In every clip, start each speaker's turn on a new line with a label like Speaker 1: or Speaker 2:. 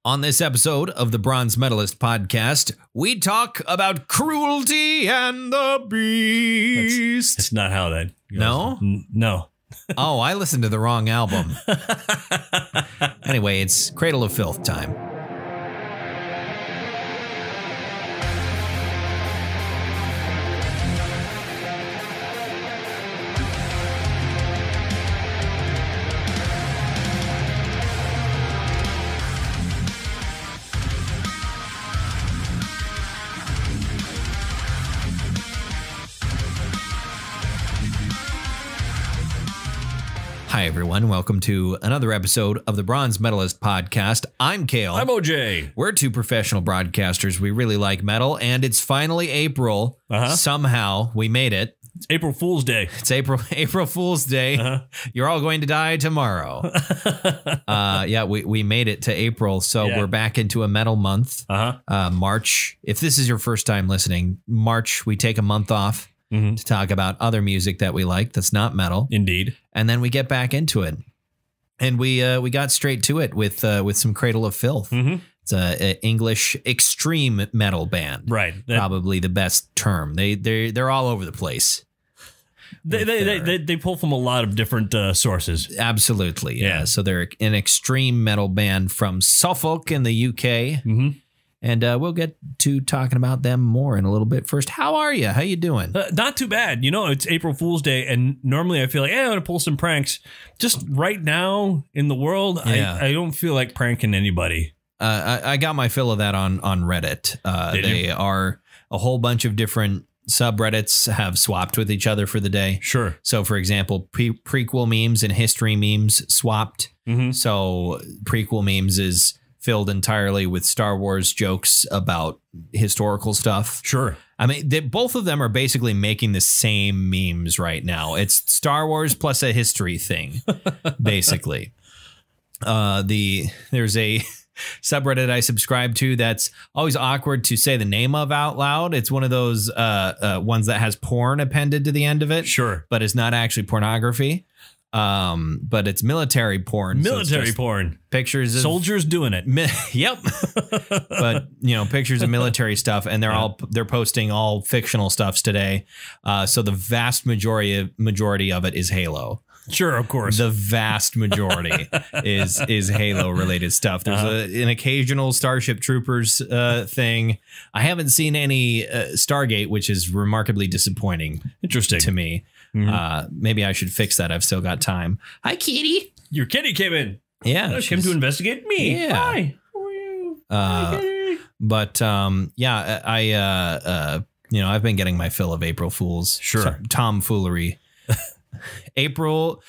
Speaker 1: On this episode of the Bronze Metalist podcast, we talk about Cruelty and the Beast.
Speaker 2: That's not how that goes.
Speaker 1: No?
Speaker 2: No.
Speaker 1: Oh, I listened to the wrong album. Anyway, it's Cradle of Filth time. Hi, everyone. Welcome to another episode of the Bronze Metalist podcast. I'm Kale.
Speaker 2: I'm OJ.
Speaker 1: We're two professional broadcasters. We really like metal, and it's finally April. Somehow we made it.
Speaker 2: It's April Fool's Day.
Speaker 1: It's April Fool's Day. You're all going to die tomorrow. Yeah, we made it to April, so we're back into a metal month. March. If this is your first time listening, March, we take a month off. To talk about other music that we like that's not metal.
Speaker 2: Indeed.
Speaker 1: And then we get back into it. And we got straight to it with some Cradle of Filth. It's an English extreme metal band.
Speaker 2: Right.
Speaker 1: Probably the best term. They're all over the place.
Speaker 2: They pull from a lot of different sources.
Speaker 1: Absolutely. Yeah. So they're an extreme metal band from Suffolk in the UK. And we'll get to talking about them more in a little bit. First, how are you? How you doing?
Speaker 2: Not too bad. You know, it's April Fool's Day, and normally I feel like, I'm going to pull some pranks. Just right now in the world, I don't feel like pranking anybody.
Speaker 1: I got my fill of that on Reddit. They are a whole bunch of different subreddits have swapped with each other for the day.
Speaker 2: Sure.
Speaker 1: So, for example, prequel memes and history memes swapped. So prequel memes is filled entirely with Star Wars jokes about historical stuff.
Speaker 2: Sure.
Speaker 1: I mean, both of them are basically making the same memes right now. It's Star Wars plus a history thing, basically. There's a subreddit I subscribe to that's always awkward to say the name of out loud. It's one of those ones that has porn appended to the end of it.
Speaker 2: Sure.
Speaker 1: But it's not actually pornography. But it's military porn.
Speaker 2: Military porn.
Speaker 1: Pictures of
Speaker 2: soldiers doing it.
Speaker 1: Yep. But, you know, pictures of military stuff, and they're posting all fictional stuffs today. So the vast majority of it is Halo.
Speaker 2: Sure, of course.
Speaker 1: The vast majority is Halo related stuff. There's an occasional Starship Troopers thing. I haven't seen any Stargate, which is remarkably disappointing.
Speaker 2: Interesting
Speaker 1: to me. Maybe I should fix that. I've still got time. Hi, kitty.
Speaker 2: Your kitty came in.
Speaker 1: Yeah.
Speaker 2: She came to investigate me.
Speaker 1: Yeah.
Speaker 2: Hi. How are you? Hi, kitty.
Speaker 1: But yeah, I've been getting my fill of April Fools.
Speaker 2: Sure.
Speaker 1: Tomfoolery. April's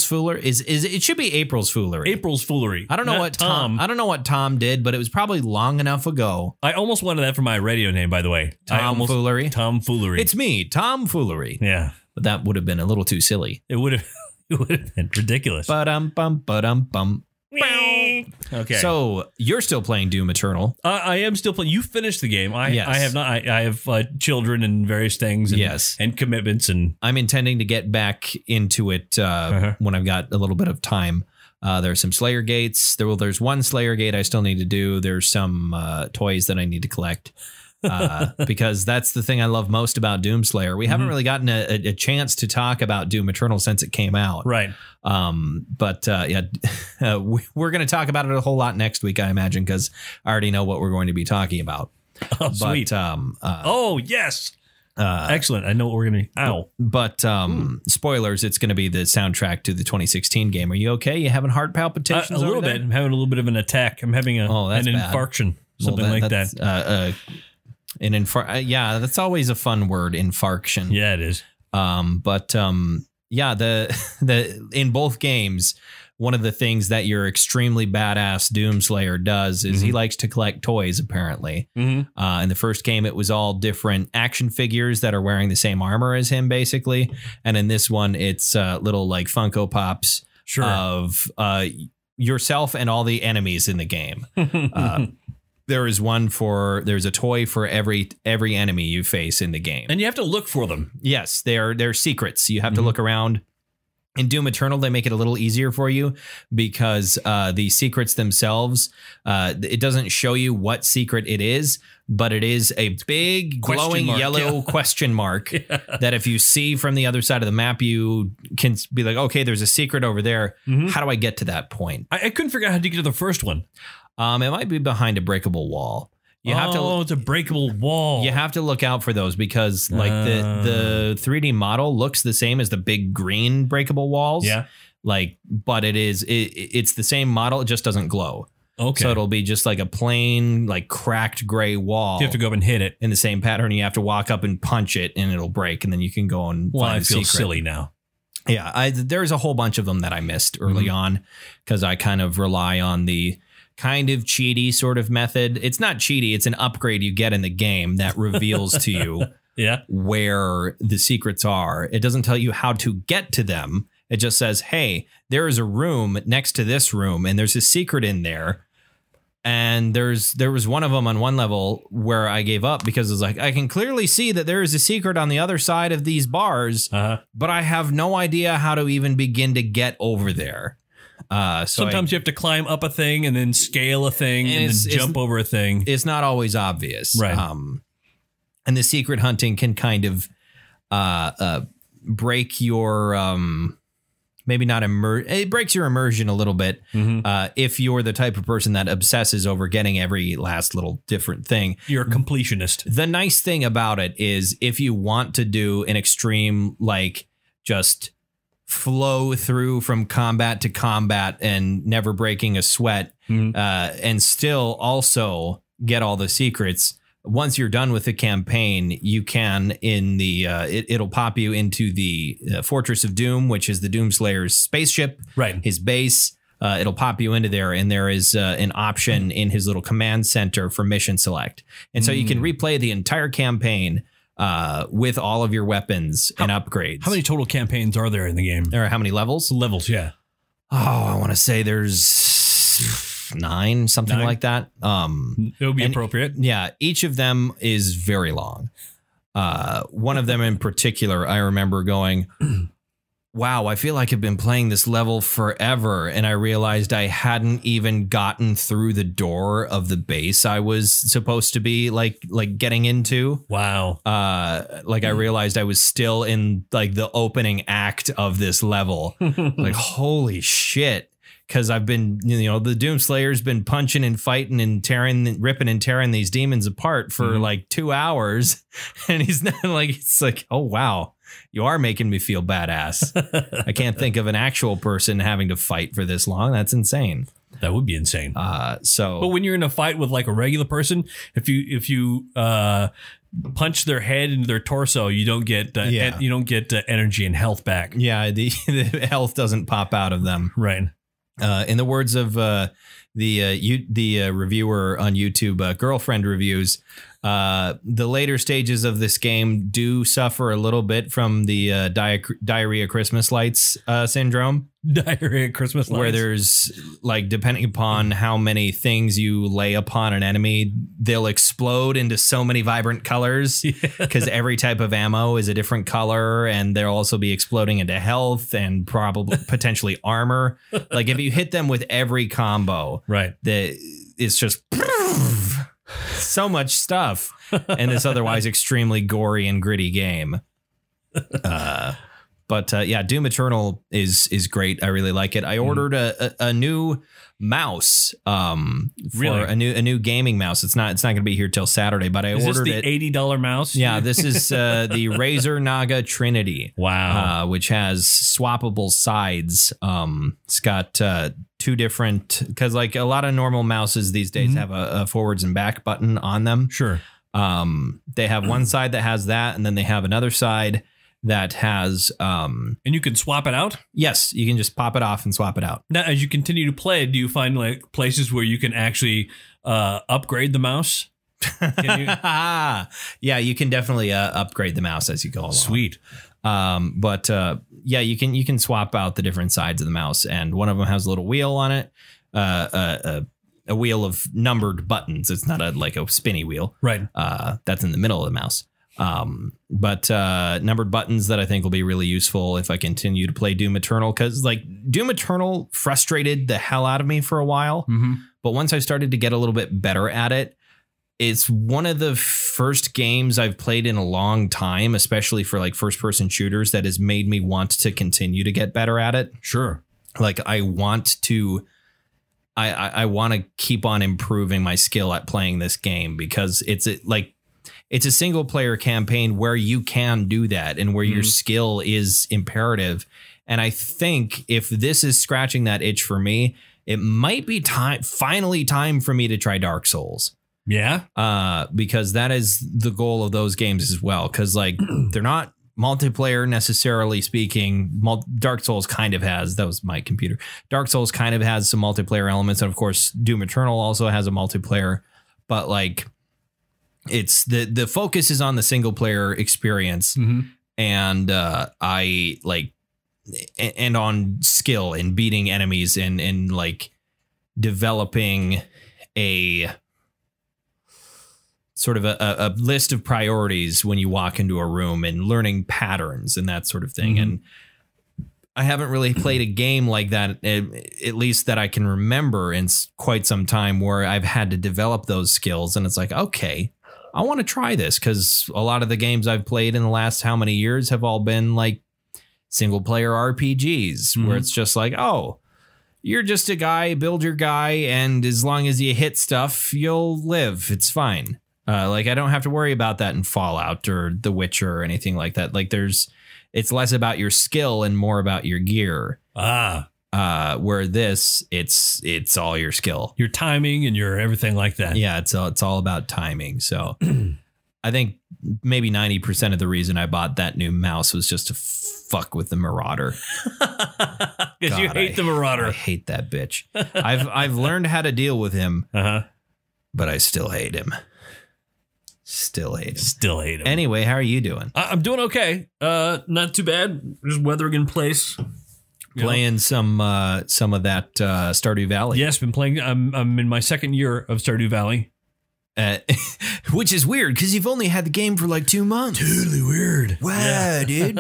Speaker 1: fooler is it should be April's foolery.
Speaker 2: April's foolery.
Speaker 1: I don't know what Tom did, but it was probably long enough ago.
Speaker 2: I almost wanted that for my radio name, by the way.
Speaker 1: Tomfoolery.
Speaker 2: Tomfoolery.
Speaker 1: It's me, Tomfoolery.
Speaker 2: Yeah,
Speaker 1: but that would have been a little too silly.
Speaker 2: It would have been ridiculous.
Speaker 1: Bum.
Speaker 2: Okay.
Speaker 1: So you're still playing Doom Eternal.
Speaker 2: I am still playing. You finished the game.
Speaker 1: Yes.
Speaker 2: I have not. I have children and various things. And, and commitments. And
Speaker 1: I'm intending to get back into it when I've got a little bit of time. There's some Slayer gates. There's one Slayer gate I still need to do. There's some toys that I need to collect. Because that's the thing I love most about Doomslayer. We haven't really gotten a chance to talk about Doom Eternal since it came out.
Speaker 2: Right.
Speaker 1: But we're going to talk about it a whole lot next week, I imagine, because I already know what we're going to be talking about.
Speaker 2: Oh, sweet. Oh, yes. Excellent. I know what we're going to. Ow.
Speaker 1: But spoilers, it's going to be the soundtrack to the 2016 game. Are you okay? You having heart palpitations?
Speaker 2: A little bit. I'm having a little bit of an attack. I'm having an infarction. Something like that. Yeah, that's always a fun word, infarction. Yeah, it is.
Speaker 1: Yeah, the in both games, one of the things that your extremely badass Doomslayer does is he likes to collect toys, apparently. In the first game, it was all different action figures that are wearing the same armor as him, basically. And in this one, it's little like Funko Pops of yourself and all the enemies in the game. There's a toy for every enemy you face in the game.
Speaker 2: And you have to look for them.
Speaker 1: Yes, they're secrets. You have to look around In Doom Eternal, they make it a little easier for you because the secrets themselves, it doesn't show you what secret it is, but it is a big glowing yellow question mark that if you see from the other side of the map, you can be like, okay, there's a secret over there. How do I get to that point?
Speaker 2: I couldn't figure out how to get to the first one.
Speaker 1: It might be behind a breakable wall. You have to,
Speaker 2: it's a breakable wall.
Speaker 1: You have to look out for those because like the 3D model looks the same as the big green breakable walls.
Speaker 2: Yeah.
Speaker 1: Like, but it's the same model. It just doesn't glow.
Speaker 2: Okay.
Speaker 1: So it'll be just like a plain, like cracked gray wall.
Speaker 2: You have to go up and hit it
Speaker 1: in the same pattern. You have to walk up and punch it and it'll break. And then you can go and find
Speaker 2: I feel silly now.
Speaker 1: Yeah. There's a whole bunch of them that I missed early on because I kind of rely on the kind of cheaty sort of method. It's not cheaty. It's an upgrade you get in the game that reveals to you where the secrets are. It doesn't tell you how to get to them. It just says, hey, there is a room next to this room and there's a secret in there. And there was one of them on one level where I gave up because it was like, I can clearly see that there is a secret on the other side of these bars, but I have no idea how to even begin to get over there.
Speaker 2: Sometimes you have to climb up a thing and then scale a thing and then jump over a thing.
Speaker 1: It's not always obvious.
Speaker 2: Right.
Speaker 1: And the secret hunting can kind of break your maybe not it breaks your immersion a little bit if you're the type of person that obsesses over getting every last little different thing.
Speaker 2: You're a completionist.
Speaker 1: The nice thing about it is if you want to do an extreme, like just flow through from combat to combat and never breaking a sweat and still also get all the secrets. Once you're done with the campaign, you can in the it'll pop you into the Fortress of Doom, which is the Doomslayer's spaceship, his base. It'll pop you into there, and there is an option in his little command center for mission select. And so you can replay the entire campaign with all of your weapons and upgrades.
Speaker 2: How many total campaigns are there in the game?
Speaker 1: Or how many levels?
Speaker 2: Levels, yeah.
Speaker 1: Oh, I want to say there's 9, something like that.
Speaker 2: It would be appropriate.
Speaker 1: Yeah, each of them is very long. One of them in particular, I remember going, wow, I feel like I've been playing this level forever. And I realized I hadn't even gotten through the door of the base I was supposed to be like getting into.
Speaker 2: Wow.
Speaker 1: Like I realized I was still in like the opening act of this level. Like, holy shit. Because I've been, the Doomslayer's been punching and fighting and ripping and tearing these demons apart for like 2 hours. And he's not like, it's like, oh, wow. You are making me feel badass. I can't think of an actual person having to fight for this long. That's insane.
Speaker 2: That would be insane.
Speaker 1: But
Speaker 2: when you're in a fight with like a regular person, if you punch their head into their torso, you don't get energy and health back.
Speaker 1: Yeah, the health doesn't pop out of them.
Speaker 2: Right.
Speaker 1: In the words of the reviewer on YouTube, Girlfriend Reviews, the later stages of this game do suffer a little bit from the diarrhea Christmas lights syndrome.
Speaker 2: Diarrhea Christmas lights.
Speaker 1: Where there's like, depending upon how many things you lay upon an enemy, they'll explode into so many vibrant colors because every type of ammo is a different color, and they'll also be exploding into health and probably potentially armor. Like if you hit them with every combo, it's just so much stuff in this otherwise extremely gory and gritty game. But yeah, Doom Eternal is great. I really like it. I ordered a new mouse, for a new gaming mouse. It's not going to be here till Saturday, but I ordered it.
Speaker 2: Is this the $80 mouse?
Speaker 1: Yeah, this is the Razer Naga Trinity.
Speaker 2: Wow.
Speaker 1: Which has swappable sides. It's got 2 different, because like a lot of normal mouses these days have a forwards and back button on them.
Speaker 2: Sure.
Speaker 1: They have one side that has that, and then they have another side that has
Speaker 2: and you can swap it out.
Speaker 1: Yes, you can just pop it off and swap it out.
Speaker 2: Now, as you continue to play, do you find like places where you can actually upgrade the mouse? Can you?
Speaker 1: Yeah, you can definitely upgrade the mouse as you go along.
Speaker 2: Sweet.
Speaker 1: But yeah, you can swap out the different sides of the mouse, and one of them has a little wheel on it, a wheel of numbered buttons. It's not like a spinny wheel,
Speaker 2: right?
Speaker 1: That's in the middle of the mouse. But numbered buttons that I think will be really useful if I continue to play Doom Eternal, because like Doom Eternal frustrated the hell out of me for a while. But once I started to get a little bit better at it, it's one of the first games I've played in a long time, especially for like first person shooters, that has made me want to continue to get better at it.
Speaker 2: Sure.
Speaker 1: Like I want to keep on improving my skill at playing this game, because it's a single player campaign where you can do that and where your skill is imperative. And I think if this is scratching that itch for me, it might be finally time for me to try Dark Souls.
Speaker 2: Yeah.
Speaker 1: Because that is the goal of those games as well. Because like they're not multiplayer necessarily speaking. Dark Souls kind of has, that was my computer. Dark Souls kind of has some multiplayer elements. And of course, Doom Eternal also has a multiplayer. But like it's the focus is on the single player experience. And I like and on skill and beating enemies and like developing a sort of a list of priorities when you walk into a room and learning patterns and that sort of thing. And I haven't really played a game like that, at least that I can remember, in quite some time, where I've had to develop those skills. And it's like, okay, I want to try this, because a lot of the games I've played in the last how many years have all been like single player RPGs where it's just like, oh, you're just a guy, build your guy, and as long as you hit stuff, you'll live. It's fine. Like I don't have to worry about that in Fallout or The Witcher or anything like that. Like it's less about your skill and more about your gear. Where this, it's all your skill,
Speaker 2: your timing, and your everything like that.
Speaker 1: Yeah, it's all about timing. So I think maybe 90% of the reason I bought that new mouse was just to fuck with the Marauder.
Speaker 2: Because you hate the Marauder.
Speaker 1: I hate that bitch. I've learned how to deal with him, but I still hate him. Still hate him. Anyway, how are you doing?
Speaker 2: I'm doing okay. Not too bad. Just weathering in place.
Speaker 1: Playing some of that Stardew Valley.
Speaker 2: Yes, been playing. I'm in my second year of Stardew Valley.
Speaker 1: Which is weird because you've only had the game for like 2 months.
Speaker 2: Totally weird.
Speaker 1: Wow, dude.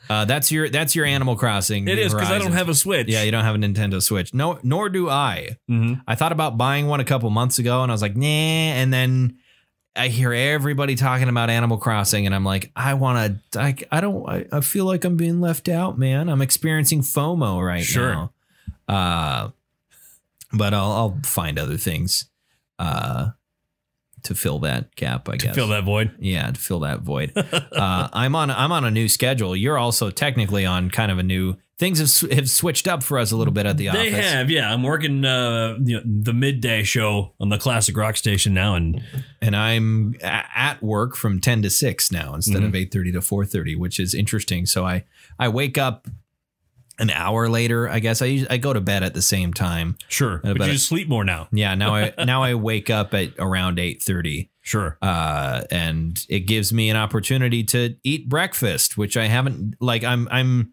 Speaker 1: That's your Animal Crossing.
Speaker 2: It is, because I don't have a Switch.
Speaker 1: Yeah, you don't have a Nintendo Switch. No, nor do I. I thought about buying one a couple months ago, and I was like, nah. And then I hear everybody talking about Animal Crossing, and I'm like, I feel like I'm being left out, man. I'm experiencing FOMO right now. But I'll find other things to fill that gap, I guess.
Speaker 2: To fill that void?
Speaker 1: Yeah, to fill that void. I'm on a new schedule. You're also technically on kind of a new... Things have switched up for us a little bit at the office.
Speaker 2: They have, yeah. I'm working the midday show on the classic rock station now, and
Speaker 1: I'm at work from 10 to 6 now instead of 8:30 to 4:30, which is interesting. So I wake up an hour later. I guess I go to bed at the same time.
Speaker 2: Sure, but you just sleep more now.
Speaker 1: Yeah, now I wake up at around 8:30.
Speaker 2: Sure,
Speaker 1: and it gives me an opportunity to eat breakfast, which I haven't. Like I'm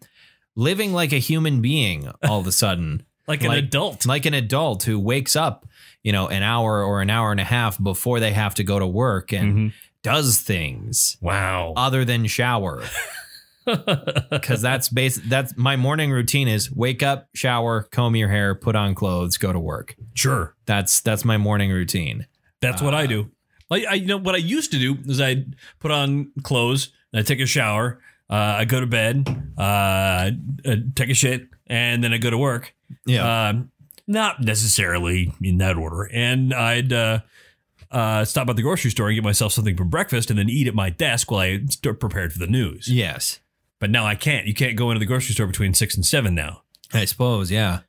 Speaker 1: living like a human being all of a sudden.
Speaker 2: Like an
Speaker 1: adult who wakes up, an hour or an hour and a half before they have to go to work and does things.
Speaker 2: Wow.
Speaker 1: Other than shower. Because that's my morning routine is wake up, shower, comb your hair, put on clothes, go to work.
Speaker 2: Sure.
Speaker 1: That's my morning routine.
Speaker 2: That's what I do. Like what I used to do is I'd put on clothes and I'd take a shower. I go to bed, take a shit, and then I go to work.
Speaker 1: Yeah.
Speaker 2: Not necessarily in that order. And I'd stop at the grocery store and get myself something for breakfast and then eat at my desk while I start prepared for the news.
Speaker 1: Yes.
Speaker 2: But now I can't. You can't go into the grocery store between 6 and 7 now.
Speaker 1: I suppose, yeah.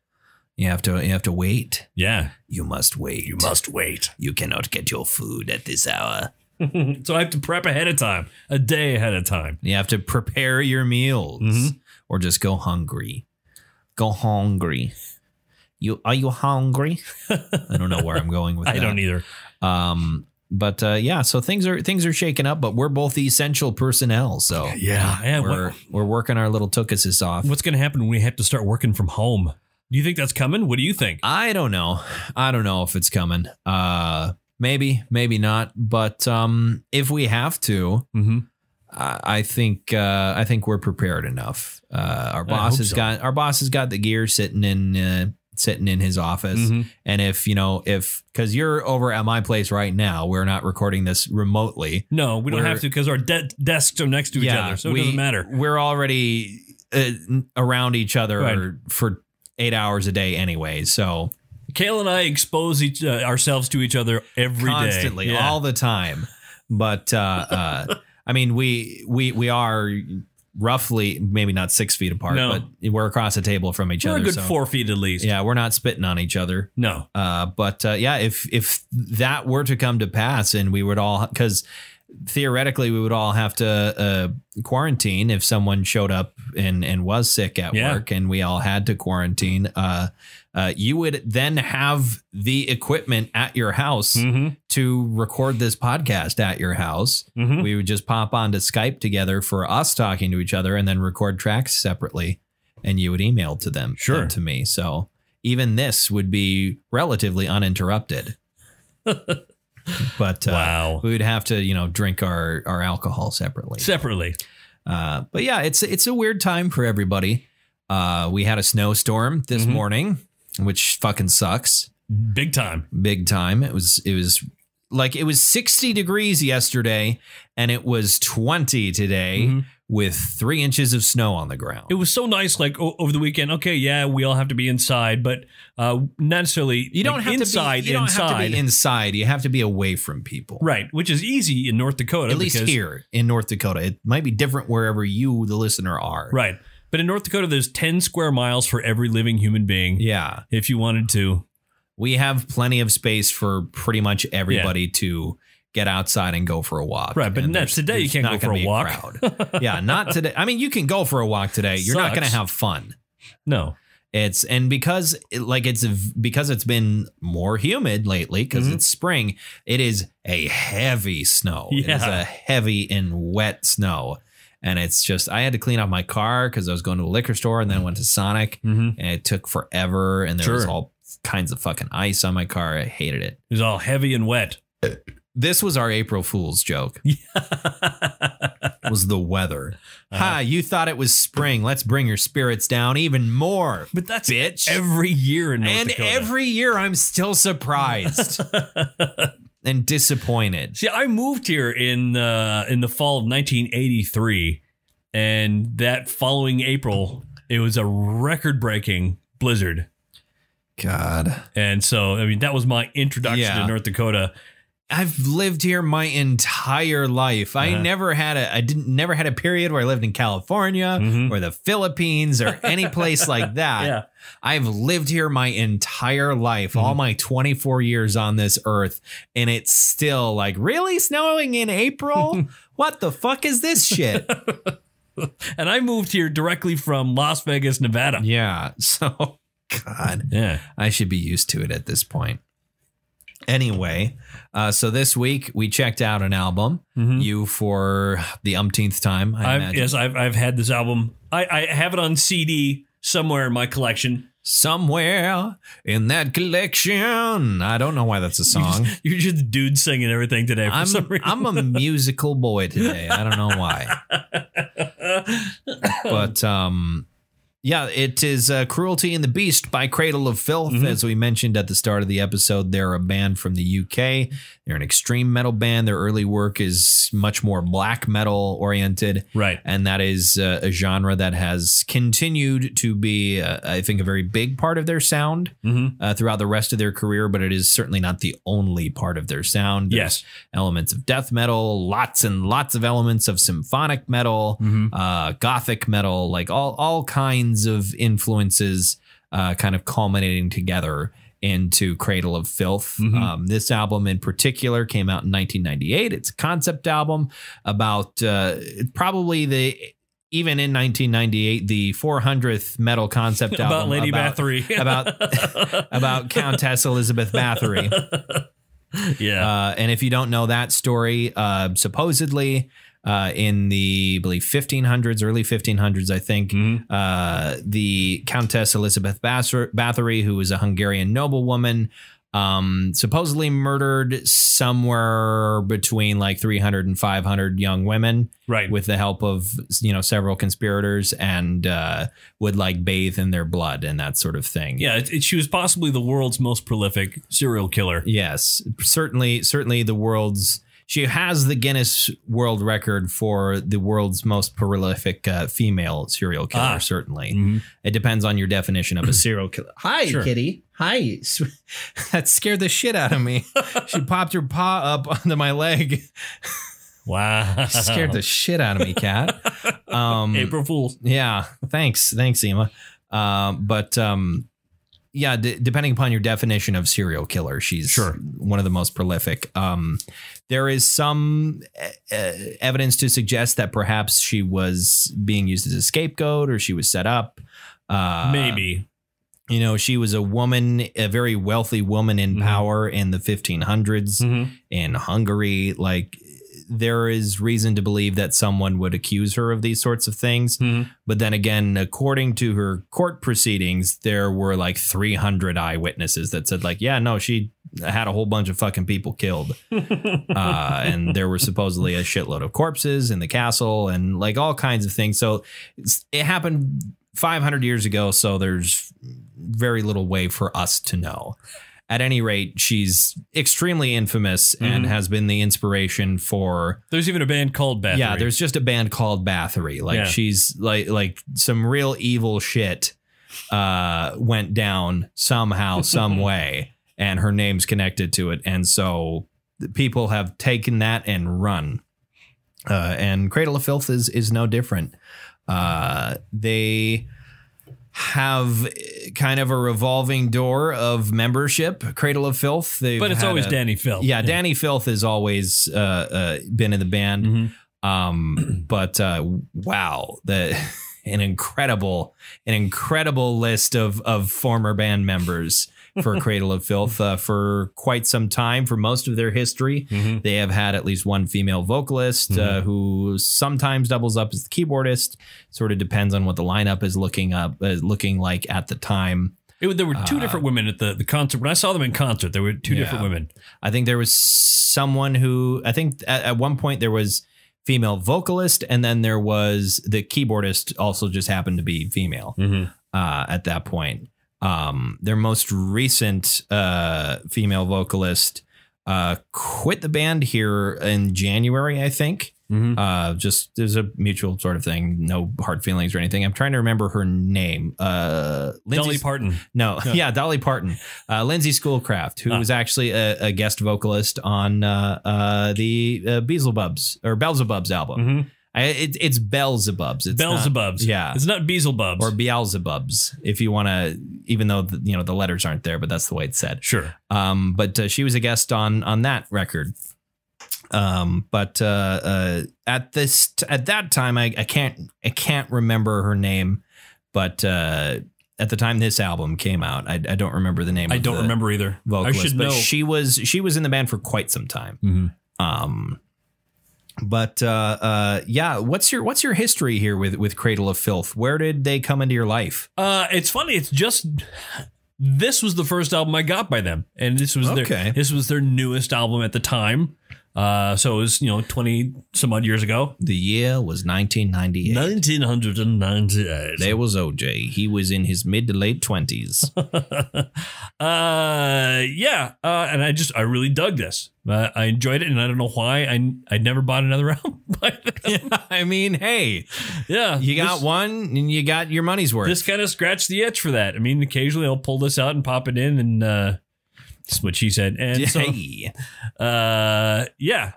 Speaker 1: You have to wait.
Speaker 2: Yeah.
Speaker 1: You must wait.
Speaker 2: You must wait.
Speaker 1: You cannot get your food at this hour.
Speaker 2: So I have to prep ahead of time, a day ahead of time.
Speaker 1: You have to prepare your meals or just go hungry. Go hungry. Are you hungry? I don't know where I'm going with that.
Speaker 2: I don't either.
Speaker 1: But yeah, so things are shaking up, but we're both essential personnel. So
Speaker 2: yeah,
Speaker 1: we're working our little tookuses off.
Speaker 2: What's going to happen when we have to start working from home? Do you think that's coming? What do you think?
Speaker 1: I don't know. I don't know if it's coming. Maybe not. But if we have to, I think we're prepared enough. Our boss has got the gear sitting in his office. And if because you're over at my place right now, we're not recording this remotely.
Speaker 2: No, we don't have to because our desks are next to each other, so it doesn't matter.
Speaker 1: We're already around each other for 8 hours a day anyway. So
Speaker 2: Kale and I expose ourselves to each other every
Speaker 1: constantly,
Speaker 2: day,
Speaker 1: all the time. But I mean, we are roughly maybe not 6 feet apart, but we're across the table from each other.
Speaker 2: We're a good 4 feet at least.
Speaker 1: Yeah, we're not spitting on each other.
Speaker 2: No.
Speaker 1: But if that were to come to pass, and we would all, because theoretically we would all have to quarantine if someone showed up and was sick at work, and we all had to quarantine. You would then have the equipment at your house to record this podcast at your house. We would just pop onto Skype together for us talking to each other and then record tracks separately, and you would email to them to me. So even this would be relatively uninterrupted. But we would have to, drink our alcohol separately. But yeah, it's a weird time for everybody. We had a snowstorm this morning, which fucking sucks.
Speaker 2: Big time. It
Speaker 1: was like, it was 60 degrees yesterday and it was 20 today with 3 inches of snow on the ground.
Speaker 2: It was so nice, like over the weekend. Okay, yeah, we all have to be inside, but not necessarily.
Speaker 1: You don't have to be inside. You have to be away from people.
Speaker 2: Right, which is easy in North Dakota.
Speaker 1: At least here in North Dakota. It might be different wherever you, the listener, are.
Speaker 2: Right. But in North Dakota, there's 10 square miles for every living human being.
Speaker 1: Yeah.
Speaker 2: If you wanted to.
Speaker 1: We have plenty of space for pretty much everybody to get outside and go for a walk.
Speaker 2: Right, but today you can't go for a walk.
Speaker 1: Yeah, not today. I mean, you can go for a walk today. You're not going to have fun.
Speaker 2: No.
Speaker 1: Because it's been more humid lately, because it's spring, it is a heavy snow. Yeah. It is a heavy and wet snow. And it's just, I had to clean off my car because I was going to a liquor store and then went to Sonic, and it took forever. And there was all kinds of fucking ice on my car. I hated it.
Speaker 2: It was all heavy and wet.
Speaker 1: This was our April Fool's joke. Was the weather. You thought it was spring. Let's bring your spirits down even more.
Speaker 2: But that's
Speaker 1: bitch.
Speaker 2: Every year in North Dakota.
Speaker 1: And every year I'm still surprised. And disappointed.
Speaker 2: See, I moved here in the fall of 1983, and that following April, it was a record-breaking blizzard.
Speaker 1: God.
Speaker 2: And so, I mean, that was my introduction to North Dakota.
Speaker 1: I've lived here my entire life. I never had a period where I lived in California or the Philippines or any place like that.
Speaker 2: Yeah.
Speaker 1: I've lived here my entire life, all my 24 years on this earth, and it's still like, really snowing in April? What the fuck is this shit?
Speaker 2: And I moved here directly from Las Vegas, Nevada.
Speaker 1: Yeah. So, God, I should be used to it at this point. Anyway, so this week we checked out an album. You for the umpteenth time.
Speaker 2: I've had this album. I have it on CD somewhere in my collection.
Speaker 1: Somewhere in that collection. I don't know why that's a song.
Speaker 2: You're just a dude singing everything today for some reason.
Speaker 1: I'm a musical boy today. I don't know why. But yeah, it is Cruelty and the Beast by Cradle of Filth. As we mentioned at the start of the episode, they're a band from the UK. They're an extreme metal band. Their early work is much more black metal oriented.
Speaker 2: Right.
Speaker 1: And that is a genre that has continued to be, I think, a very big part of their sound throughout the rest of their career. But it is certainly not the only part of their sound. There's elements of death metal, lots and lots of elements of symphonic metal, gothic metal, like all kinds of influences kind of culminating together into Cradle of Filth. This album in particular came out in 1998. It's a concept album about probably even in 1998, the 400th metal concept album
Speaker 2: about Lady Bathory,
Speaker 1: about Countess Elizabeth Bathory. And if you don't know that story, supposedly in the, I believe, 1500s, early 1500s, I think, the Countess Elizabeth Bathory, who was a Hungarian noblewoman, Supposedly murdered somewhere between like 300 and 500 young women,
Speaker 2: right,
Speaker 1: with the help of, you know, several conspirators, and would like bathe in their blood and that sort of thing.
Speaker 2: Yeah, she was possibly the world's most prolific serial killer.
Speaker 1: Yes, certainly the world's. She has the Guinness World Record for the world's most prolific female serial killer, certainly. Mm-hmm. It depends on your definition of a serial killer. Hi, sure. Kitty. Hi. That scared the shit out of me. She popped her paw up onto my leg.
Speaker 2: Wow.
Speaker 1: Scared the shit out of me, cat.
Speaker 2: April Fool's.
Speaker 1: Yeah. Thanks, Emma. Yeah, depending upon your definition of serial killer, she's one of the most prolific. There is some evidence to suggest that perhaps she was being used as a scapegoat, or she was set up.
Speaker 2: Maybe.
Speaker 1: You know, she was a woman, a very wealthy woman in power in the 1500s in Hungary. Like, there is reason to believe that someone would accuse her of these sorts of things. But then again, according to her court proceedings, there were like 300 eyewitnesses that said like, yeah, no, she had a whole bunch of fucking people killed. And there were supposedly a shitload of corpses in the castle and like all kinds of things. So it happened 500 years ago. So there's very little way for us to know. At any rate, she's extremely infamous and has been the inspiration for.
Speaker 2: There's even a band called Bathory.
Speaker 1: Yeah, there's just a band called Bathory. Like she's like some real evil shit went down somehow, some way, and her name's connected to it. And so people have taken that and run. And Cradle of Filth is no different. They have kind of a revolving door of membership, Cradle of Filth.
Speaker 2: But it's always Danny Filth.
Speaker 1: Yeah, Danny Filth has always been in the band. But wow, an incredible list of former band members for Cradle of Filth for quite some time. For most of their history, they have had at least one female vocalist who sometimes doubles up as the keyboardist. Sort of depends on what the lineup is looking like at the time.
Speaker 2: There were two different women at the concert. When I saw them in concert, there were two different women.
Speaker 1: I think there was someone who, I think at one point there was female vocalist, and then there was the keyboardist also just happened to be female at that point. Their most recent female vocalist quit the band here in January, I think. Just there's a mutual sort of thing, no hard feelings or anything. I'm trying to remember her name.
Speaker 2: Dolly Parton.
Speaker 1: No. Yeah, Dolly Parton. Lindsay Schoolcraft, who was actually a guest vocalist on the Beelzebubs album. It's Beelzebubs. It's
Speaker 2: Beelzebubs.
Speaker 1: Yeah,
Speaker 2: it's not Beelzebubs
Speaker 1: or Beelzebubs, if you want to. Even though the letters aren't there, but that's the way it's said.
Speaker 2: Sure.
Speaker 1: But she was a guest on that record. But at that time, I can't remember her name, but at the time this album came out, I don't remember the name.
Speaker 2: I don't remember either.
Speaker 1: Vocalist,
Speaker 2: I should know.
Speaker 1: She was in the band for quite some time. But yeah, what's your history here with Cradle of Filth? Where did they come into your life?
Speaker 2: It's funny. It's just this was the first album I got by them, and this was their newest album at the time. So it was 20 some odd years ago.
Speaker 1: The year was 1998.
Speaker 2: 1998.
Speaker 1: There was OJ. He was in his mid to late 20s.
Speaker 2: And I really dug this. I enjoyed it, and I don't know why I never bought another album by them.
Speaker 1: Yeah, I mean, hey,
Speaker 2: yeah,
Speaker 1: you got one and you got your money's worth.
Speaker 2: This kind of scratched the itch for that. I mean, occasionally I'll pull this out and pop it in, and that's what she said. And so, yeah.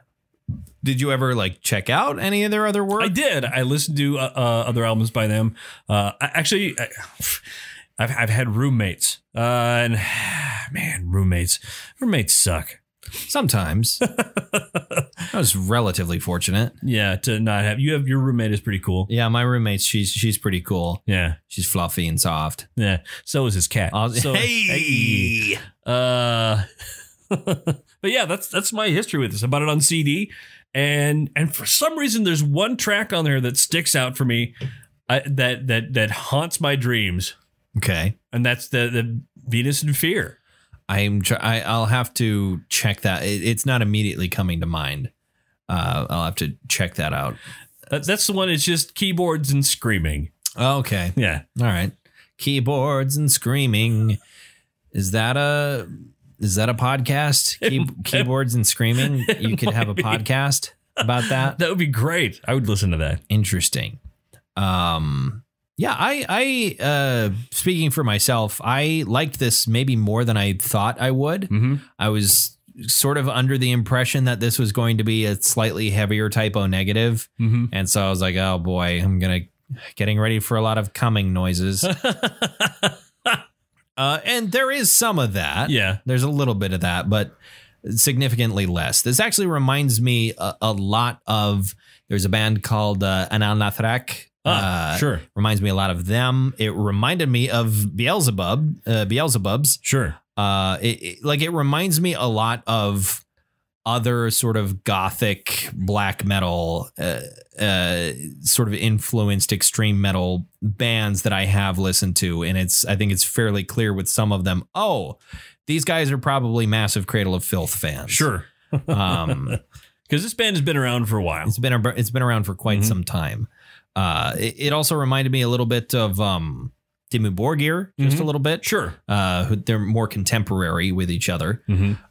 Speaker 1: Did you ever check out any of their other work?
Speaker 2: I did. I listened to other albums by them. I've had roommates, and man, roommates suck.
Speaker 1: Sometimes. I was relatively fortunate.
Speaker 2: Yeah, to not have your roommate is pretty cool.
Speaker 1: Yeah, my roommate, she's pretty cool.
Speaker 2: Yeah,
Speaker 1: she's fluffy and soft.
Speaker 2: Yeah, so is his cat.
Speaker 1: Hey.
Speaker 2: But yeah, that's my history with this. I bought it on CD, and for some reason, there's one track on there that sticks out for me, that haunts my dreams.
Speaker 1: Okay,
Speaker 2: and that's the Venus in Fear.
Speaker 1: I'll have to check that. It's not immediately coming to mind. I'll have to check that out.
Speaker 2: That's the one. It's just keyboards and screaming.
Speaker 1: Oh, okay.
Speaker 2: Yeah.
Speaker 1: All right. Keyboards and screaming. Is that a podcast? Keyboards and screaming. You could have a podcast about that.
Speaker 2: That would be great. I would listen to that.
Speaker 1: Interesting. Yeah, I speaking for myself, I liked this maybe more than I thought I would.
Speaker 2: Mm-hmm.
Speaker 1: I was sort of under the impression that this was going to be a slightly heavier typo negative.
Speaker 2: Mm-hmm.
Speaker 1: And so I was like, oh boy, I'm getting ready for a lot of coming noises. And there is some of that.
Speaker 2: Yeah.
Speaker 1: There's a little bit of that, but significantly less. This actually reminds me a lot of, there's a band called Anal Nathrak.
Speaker 2: Sure.
Speaker 1: Reminds me a lot of them. It reminded me of Beelzebubs.
Speaker 2: Sure.
Speaker 1: It reminds me a lot of other sort of gothic black metal, sort of influenced extreme metal bands that I have listened to. And I think it's fairly clear with some of them. Oh, these guys are probably massive Cradle of Filth fans.
Speaker 2: Sure. Because this band has been around for a while.
Speaker 1: It's been around for quite some time. It also reminded me a little bit of Dimmu Borgir, just a little bit.
Speaker 2: Sure.
Speaker 1: They're more contemporary with each other.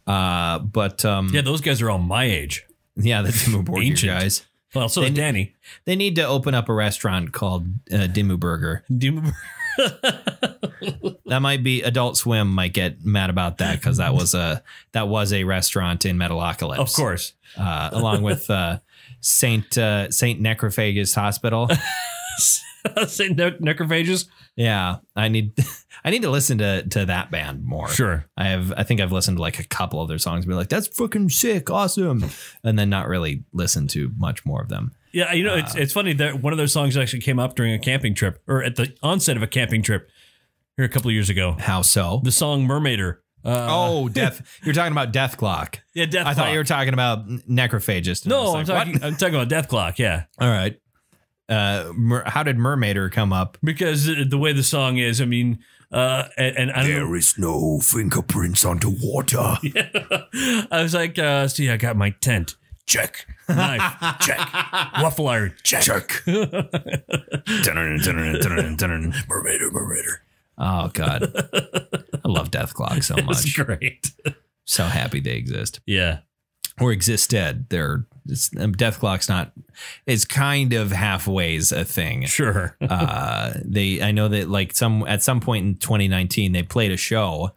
Speaker 1: But
Speaker 2: yeah, those guys are all my age.
Speaker 1: Yeah, the Dimmu Borgir guys.
Speaker 2: Well, so is Danny.
Speaker 1: They need to open up a restaurant called Dimmu Burger. That might be Adult Swim might get mad about that because that was a restaurant in Metalocalypse.
Speaker 2: Of course.
Speaker 1: Along with Saint Necrophagus Hospital.
Speaker 2: Saint Necrophagus.
Speaker 1: Yeah, I need to listen to that band more.
Speaker 2: Sure.
Speaker 1: I think I've listened to like a couple of their songs and be like, that's fucking sick, awesome. And then not really listen to much more of them.
Speaker 2: Yeah, it's funny that one of their songs actually came up during a camping trip, or at the onset of a camping trip here a couple of years ago.
Speaker 1: How so?
Speaker 2: The song Mermaider.
Speaker 1: Death. You're talking about Death Clock.
Speaker 2: Yeah, Death Clock.
Speaker 1: I thought you were talking about Necrophagist.
Speaker 2: No, I'm talking about Death Clock, yeah.
Speaker 1: All right. How did Mermaider come up?
Speaker 2: Because the way the song is, I mean, and I don't know.
Speaker 1: There is no fingerprints underwater.
Speaker 2: Yeah. I was like, see, I got my tent. Check. Knife. Check. Waffle iron. Check. Mermaider.
Speaker 1: Oh, God. I love Death Clock so much.
Speaker 2: It's great.
Speaker 1: So happy they exist.
Speaker 2: Yeah.
Speaker 1: Or existed. Death Clock's not, it's kind of halfways a thing.
Speaker 2: Sure.
Speaker 1: I know that like at some point in 2019 they played a show,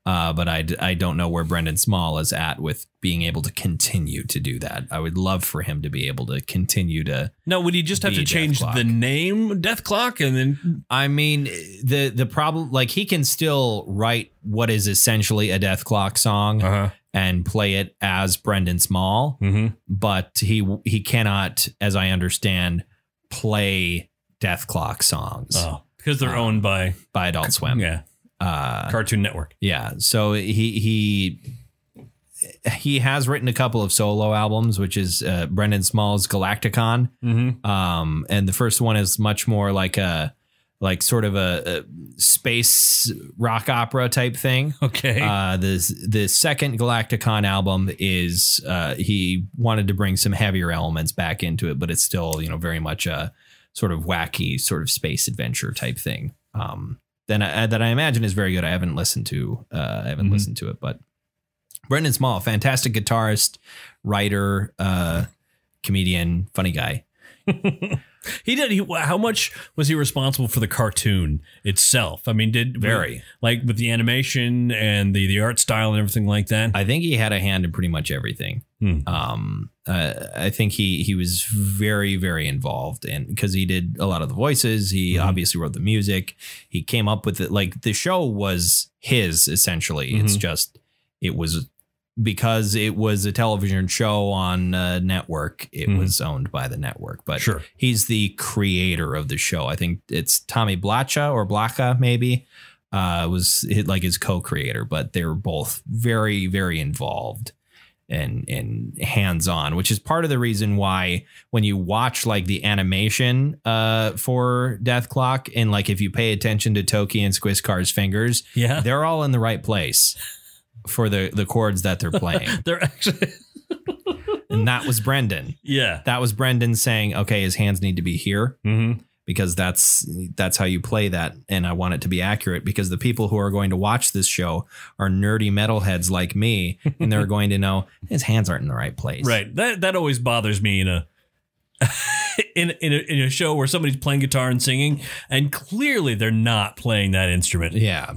Speaker 1: but I don't know where Brendan Small is at with being able to continue to do that. I would love for him to be able to continue to.
Speaker 2: No, would he just have to change the name Death Clock and then?
Speaker 1: I mean, the problem, like he can still write what is essentially a Death Clock song and play it as Brendan Small, but he cannot, as I understand, play Death Clock songs.
Speaker 2: Oh, because they're owned by
Speaker 1: Adult Swim.
Speaker 2: Yeah. Cartoon Network.
Speaker 1: Yeah. So he has written a couple of solo albums, which is Brendan Small's Galacticon. And the first one is much more like sort of a space rock opera type thing.
Speaker 2: Okay.
Speaker 1: The second Galacticon album is he wanted to bring some heavier elements back into it, but it's still, very much a sort of wacky sort of space adventure type thing. That I imagine is very good. I haven't listened to listened to it, but Brendan Small, fantastic guitarist, writer, comedian, funny guy.
Speaker 2: How much was he responsible for the cartoon itself? I mean, like with the animation and the art style and everything like that?
Speaker 1: I think he had a hand in pretty much everything. I think he was very, very involved, and because he did a lot of the voices, he obviously wrote the music. He came up with it. Like the show was his essentially. It's just it was because it was a television show on a network. It was owned by the network, but
Speaker 2: sure,
Speaker 1: he's the creator of the show. I think it's Tommy Blacha maybe was like his co-creator, but they were both very, very involved and hands-on, which is part of the reason why when you watch like the animation for Death Clock, and like if you pay attention to Toki and Squiscar's fingers, they're all in the right place. for the chords that they're playing.
Speaker 2: They're actually...
Speaker 1: And that was Brendan.
Speaker 2: Yeah.
Speaker 1: That was Brendan saying, okay, his hands need to be here because that's how you play that. And I want it to be accurate because the people who are going to watch this show are nerdy metalheads like me. And they're going to know his hands aren't in the right place.
Speaker 2: Right. That always bothers me in a in a show where somebody's playing guitar and singing and clearly they're not playing that instrument.
Speaker 1: Yeah.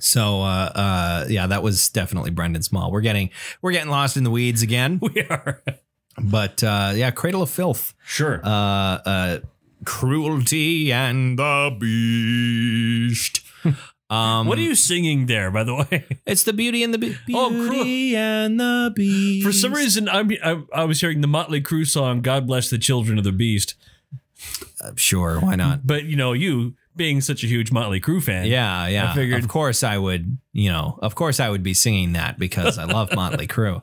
Speaker 1: So, yeah, that was definitely Brendan Small. We're getting lost in the weeds again.
Speaker 2: We are.
Speaker 1: But, yeah, Cradle of Filth.
Speaker 2: Sure.
Speaker 1: Cruelty and the Beast.
Speaker 2: What are you singing there, by the way?
Speaker 1: It's the Beauty and the Beast. Beauty and the Beast.
Speaker 2: For some reason, I was hearing the Motley Crue song, God Bless the Children of the Beast.
Speaker 1: Sure, why not?
Speaker 2: But, you... being such a huge Motley Crue fan.
Speaker 1: Yeah.
Speaker 2: I figured,
Speaker 1: of course I would be singing that because I love Motley Crue.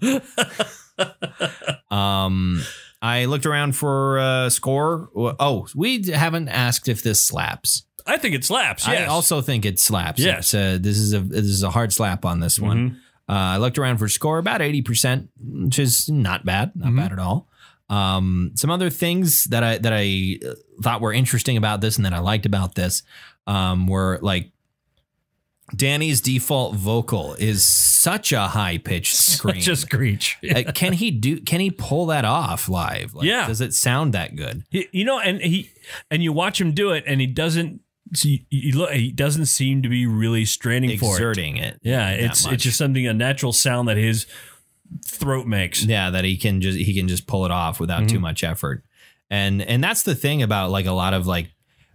Speaker 1: I looked around for score. Oh, we haven't asked if this slaps.
Speaker 2: I think it slaps. Yes.
Speaker 1: I also think it slaps.
Speaker 2: Yes.
Speaker 1: This is a hard slap on this one. I looked around for score, about 80%, which is not bad. Not bad at all. Some other things that I thought were interesting about this and that I liked about this were like Danny's default vocal is such a high pitched scream.
Speaker 2: Such a screech.
Speaker 1: Can he pull that off live? Like,
Speaker 2: yeah.
Speaker 1: Does it sound that good?
Speaker 2: And you watch him do it and he doesn't seem to be really straining for it.
Speaker 1: Exerting it.
Speaker 2: Yeah. It's just something, a natural sound that his throat makes.
Speaker 1: Yeah, that he can just pull it off without too much effort. And that's the thing about like a lot of like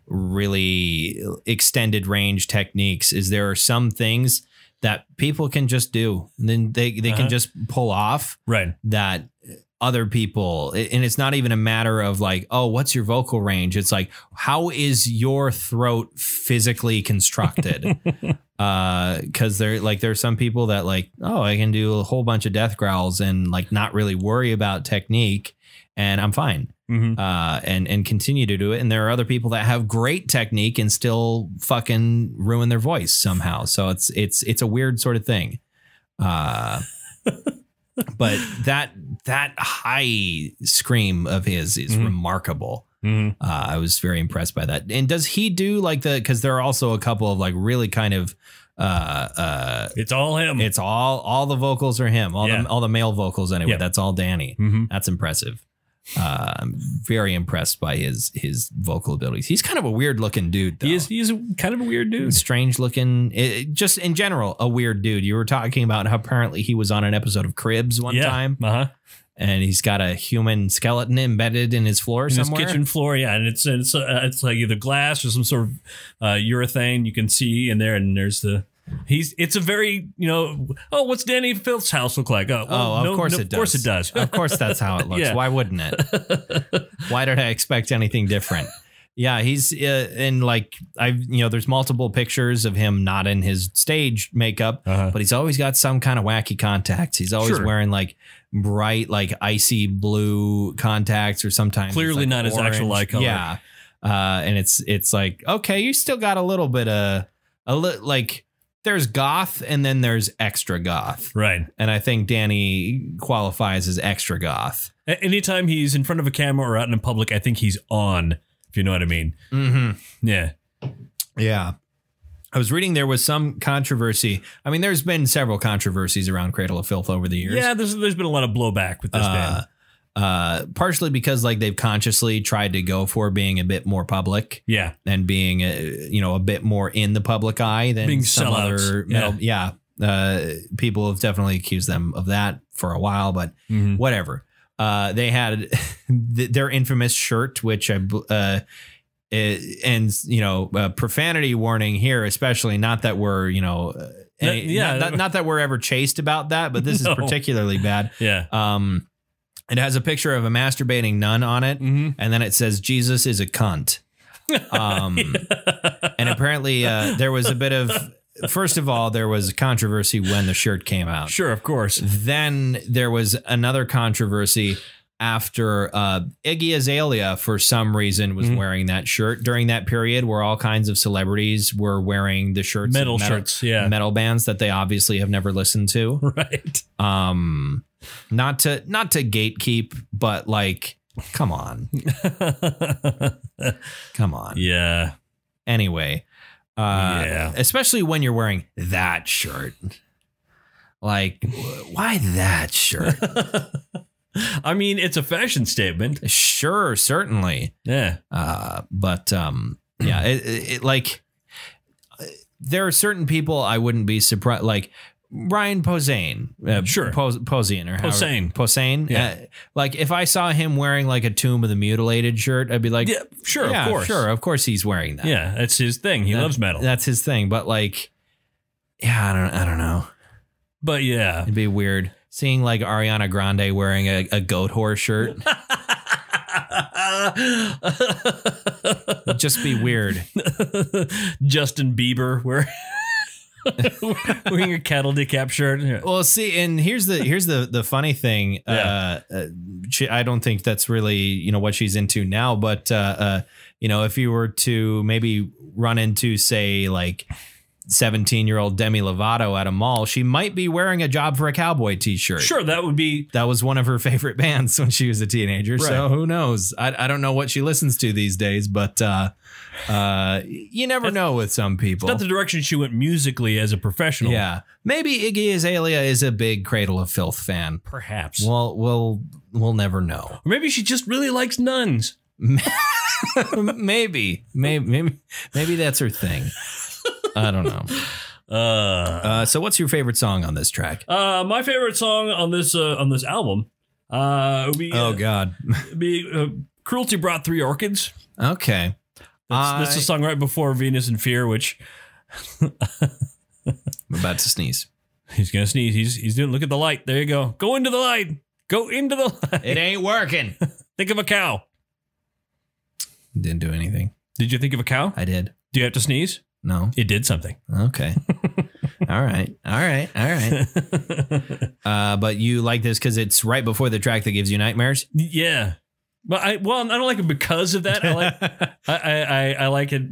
Speaker 1: really extended range techniques is there are some things that people can just do. And then they can just pull off that other people. And it's not even a matter of like, oh, what's your vocal range? It's like, how is your throat physically constructed? Because there's some people that like, oh, I can do a whole bunch of death growls and like not really worry about technique and I'm fine. And continue to do it. And there are other people that have great technique and still fucking ruin their voice somehow. So it's a weird sort of thing. But that high scream of his is remarkable. I was very impressed by that. And does he do like because there are also a couple of like really kind of
Speaker 2: it's all him.
Speaker 1: It's all the vocals are him. All the male vocals anyway.
Speaker 2: Yeah.
Speaker 1: That's all Danny. That's impressive. I'm very impressed by his vocal abilities. He's kind of a weird looking dude, though.
Speaker 2: He's kind of a weird dude.
Speaker 1: Strange looking. Just in general, a weird dude. You were talking about how apparently he was on an episode of Cribs one time. And he's got a human skeleton embedded in his floor somewhere.
Speaker 2: His kitchen floor, yeah. And it's like either glass or some sort of urethane you can see in there. And there's it's a very, what's Danny Filth's house look like?
Speaker 1: Of course it does.
Speaker 2: Of course it does.
Speaker 1: Of course that's how it looks. Yeah. Why wouldn't it? Why did I expect anything different? Yeah, he's in like there's multiple pictures of him not in his stage makeup, but he's always got some kind of wacky contacts. He's always wearing like bright, like icy blue contacts, or sometimes
Speaker 2: clearly
Speaker 1: like
Speaker 2: not
Speaker 1: orange.
Speaker 2: His actual eye color.
Speaker 1: Yeah, and it's like, okay, you still got a little bit of like. There's goth and then there's extra goth. Right. And I think Danny qualifies as extra goth.
Speaker 2: Anytime he's in front of a camera or out in public, I think he's on, if you know what I mean. Yeah.
Speaker 1: Yeah. I was reading there was some controversy. I mean, there's been several controversies around Cradle of Filth over the years.
Speaker 2: Yeah, there's been a lot of blowback with this band.
Speaker 1: Partially because like they've consciously tried to go for being a bit more public, and being a bit more in the public eye than
Speaker 2: being
Speaker 1: some other metal. Yeah, people have definitely accused them of that for a while, but whatever. They had their infamous shirt, which profanity warning here, especially not that we're not that we're ever chased about that, but this is particularly bad. Yeah. It has a picture of a masturbating nun on it, and then it says, Jesus is a cunt. And apparently there was a bit of, first of all, there was controversy when the shirt came out.
Speaker 2: Sure, of course.
Speaker 1: Then there was another controversy after Iggy Azalea, for some reason, was wearing that shirt during that period where all kinds of celebrities were wearing the shirts,
Speaker 2: metal shirts,
Speaker 1: metal bands that they obviously have never listened to.
Speaker 2: Right.
Speaker 1: Not to gatekeep, but like, come on. Come on.
Speaker 2: Yeah.
Speaker 1: Anyway, especially when you're wearing that shirt. Like, why that shirt?
Speaker 2: I mean, it's a fashion statement.
Speaker 1: Sure, certainly.
Speaker 2: Yeah.
Speaker 1: But yeah, it like there are certain people I wouldn't be surprised, like Ryan Posehn.
Speaker 2: Sure.
Speaker 1: Posehn or
Speaker 2: Posehn.
Speaker 1: Posehn.
Speaker 2: Yeah.
Speaker 1: Like if I saw him wearing like a Tomb of the Mutilated shirt, I'd be like,
Speaker 2: yeah, sure,
Speaker 1: yeah,
Speaker 2: of course.
Speaker 1: Sure, of course he's wearing that.
Speaker 2: Yeah, that's his thing. He loves metal.
Speaker 1: That's his thing. But like, yeah, I don't know.
Speaker 2: But yeah.
Speaker 1: It'd be weird seeing like Ariana Grande wearing a goat horse shirt. It'd just be weird.
Speaker 2: Justin Bieber wearing a cattle decap shirt.
Speaker 1: Well, see, and here's the funny thing. I don't think that's really what she's into now, but if you were to maybe run into, say, like 17-year-old Demi Lovato at a mall, she might be wearing a Job for a Cowboy t-shirt.
Speaker 2: Sure, that
Speaker 1: was one of her favorite bands when she was a teenager.
Speaker 2: Right.
Speaker 1: So who knows? I don't know what she listens to these days, but you never know with some people.
Speaker 2: It's not the direction she went musically as a professional.
Speaker 1: Yeah, maybe Iggy Azalea is a big Cradle of Filth fan.
Speaker 2: Perhaps.
Speaker 1: Well, we'll never know.
Speaker 2: Or maybe she just really likes nuns.
Speaker 1: maybe that's her thing. I don't know. So what's your favorite song on this track?
Speaker 2: My favorite song on this album would be Cruelty Brought 3 Orchids.
Speaker 1: Okay.
Speaker 2: That's the song right before Venus in Fear, which
Speaker 1: I'm about to sneeze.
Speaker 2: He's gonna sneeze. He's doing. Look at the light. There you go. Go into the light. Go into the light.
Speaker 1: It ain't working.
Speaker 2: Think of a cow.
Speaker 1: Didn't do anything.
Speaker 2: Did you think of a cow?
Speaker 1: I did.
Speaker 2: Do you have to sneeze?
Speaker 1: No.
Speaker 2: It did something.
Speaker 1: Okay. All right. But you like this because it's right before the track that gives you nightmares?
Speaker 2: Yeah. Well, I don't like it because of that. I like it.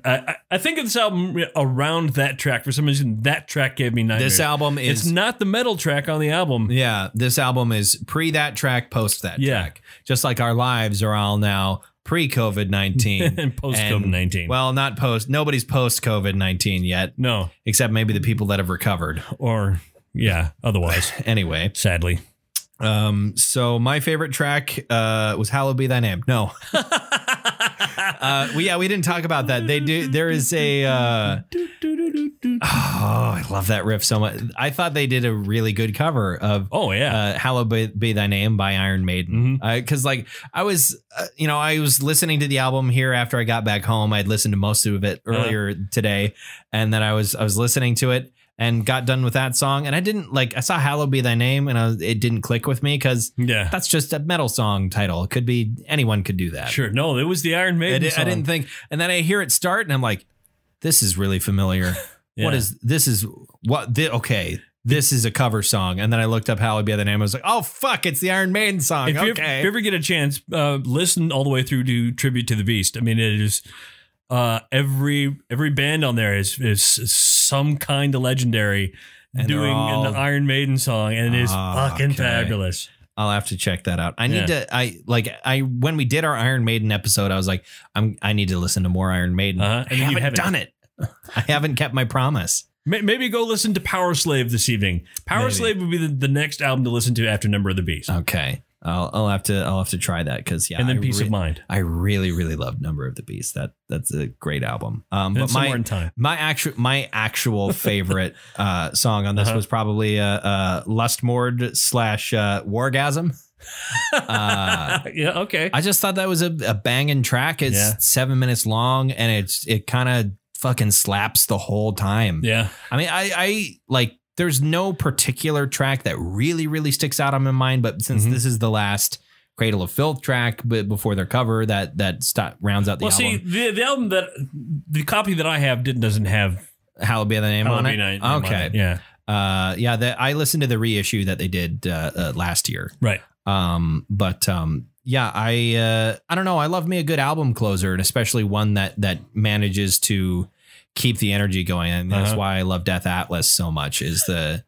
Speaker 2: I think of this album around that track. For some reason, that track gave me nightmares.
Speaker 1: This album is...
Speaker 2: It's not the metal track on the album.
Speaker 1: Yeah. This album is pre that track, post that track. Just like our lives are all now pre-COVID-19.
Speaker 2: And post-COVID-19.
Speaker 1: Well, not post. Nobody's post-COVID-19 yet.
Speaker 2: No.
Speaker 1: Except maybe the people that have recovered.
Speaker 2: Or, yeah, otherwise.
Speaker 1: Anyway.
Speaker 2: Sadly.
Speaker 1: So my favorite track was Hallowed Be Thy Name. No. We didn't talk about that. There is a... I love that riff so much. I thought they did a really good cover of Hallowed Be Thy Name by Iron Maiden. Because I was listening to the album here after I got back home. I'd listened to most of it earlier today, and then I was listening to it and got done with that song, and I saw Hallowed Be Thy Name, and it didn't click with me because that's just a metal song title. It could be, anyone could do that.
Speaker 2: Sure. No, it was the Iron Maiden song.
Speaker 1: I didn't think, and then I hear it start and I'm like, this is really familiar. This is a cover song. And then I looked up Hallowed Be Thy Name. I was like, oh fuck, it's the Iron Maiden song.
Speaker 2: If you ever get a chance, listen all the way through to Tribute to the Beast. I mean, it is every band on there is some kind of legendary and doing an Iron Maiden song, and it is fucking fabulous.
Speaker 1: I'll have to check that out. I need to. When we did our Iron Maiden episode, I was like, I need to listen to more Iron Maiden.
Speaker 2: And
Speaker 1: I haven't done it. I haven't kept my promise.
Speaker 2: Maybe go listen to Power Slave this evening. Power Slave would be the next album to listen to after Number of the Beast.
Speaker 1: Okay. I'll have to try that because
Speaker 2: and then Peace of Mind.
Speaker 1: I really love Number of the Beast. That's a great album. But my actual favorite song on this was probably Lustmord / Wargasm.
Speaker 2: Okay.
Speaker 1: I just thought that was a banging track. It's 7 minutes long, and it kind of fucking slaps the whole time.
Speaker 2: Yeah.
Speaker 1: I mean, I like. There's no particular track that really sticks out on my mind, but since this is the last Cradle of Filth track, but before their cover, that rounds out the album.
Speaker 2: Well, see, the album the copy that I have doesn't have
Speaker 1: Hallowed Be Thy Name on it.
Speaker 2: Okay, yeah.
Speaker 1: I listened to the reissue that they did last year.
Speaker 2: Right.
Speaker 1: Yeah, I don't know. I love me a good album closer, and especially one that manages to keep the energy going. And that's why I love Death Atlas so much. Is the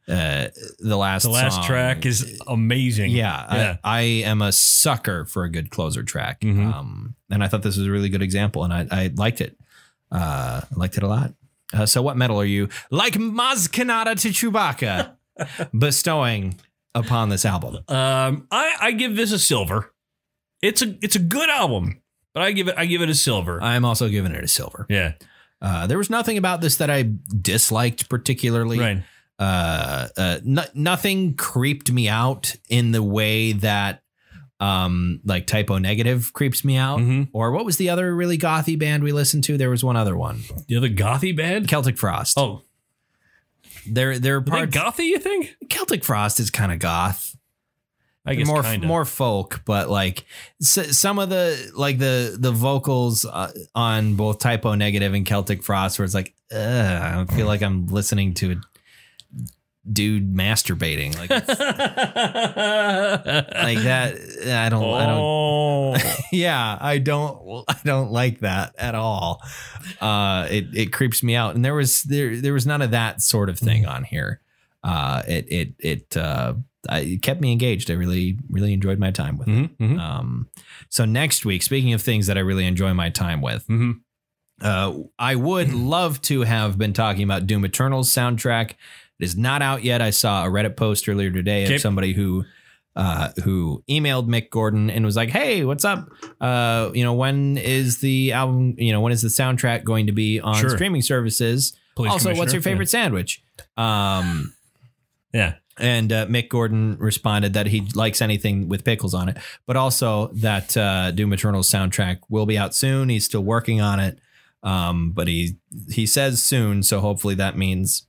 Speaker 1: last song.
Speaker 2: Track is amazing.
Speaker 1: Yeah. I am a sucker for a good closer track. And I thought this was a really good example, and I liked it. I liked it a lot. So what metal are you, like Maz Kanata to Chewbacca, bestowing upon this album?
Speaker 2: I give this a silver. It's a good album, but I give it a silver.
Speaker 1: I'm also giving it a silver.
Speaker 2: Yeah.
Speaker 1: There was nothing about this that I disliked particularly.
Speaker 2: Right.
Speaker 1: Nothing creeped me out in the way that like Typo Negative creeps me out. Or what was the other really gothy band we listened to? There was one other one.
Speaker 2: The other gothy band?
Speaker 1: Celtic Frost.
Speaker 2: Oh.
Speaker 1: They're part
Speaker 2: gothy, you think?
Speaker 1: Celtic Frost is kind of goth.
Speaker 2: I guess
Speaker 1: more folk, but like some of the vocals on both Typo Negative and Celtic Frost, where it's like, I feel like I'm listening to a dude masturbating, like like that. I don't. Yeah, I don't like that at all. It creeps me out, and there was none of that sort of thing on here. It kept me engaged. I really enjoyed my time with it. So next week, speaking of things that I really enjoy my time with, I would love to have been talking about Doom Eternal's soundtrack. It is not out yet. I saw a Reddit post earlier today of somebody who emailed Mick Gordon and was like, "Hey, what's up? When is the album? When is the soundtrack going to be on streaming services? Also, what's your favorite sandwich?"
Speaker 2: Yeah.
Speaker 1: And Mick Gordon responded that he likes anything with pickles on it, but also that Doom Eternal's soundtrack will be out soon. He's still working on it, but he says soon, so hopefully that means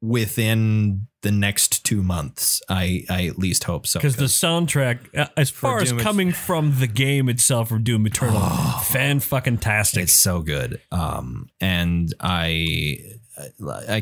Speaker 1: within the next 2 months. I at least hope so.
Speaker 2: Because the soundtrack, as far as coming from the game itself for Doom Eternal, fan-fucking-tastic.
Speaker 1: It's so good. And I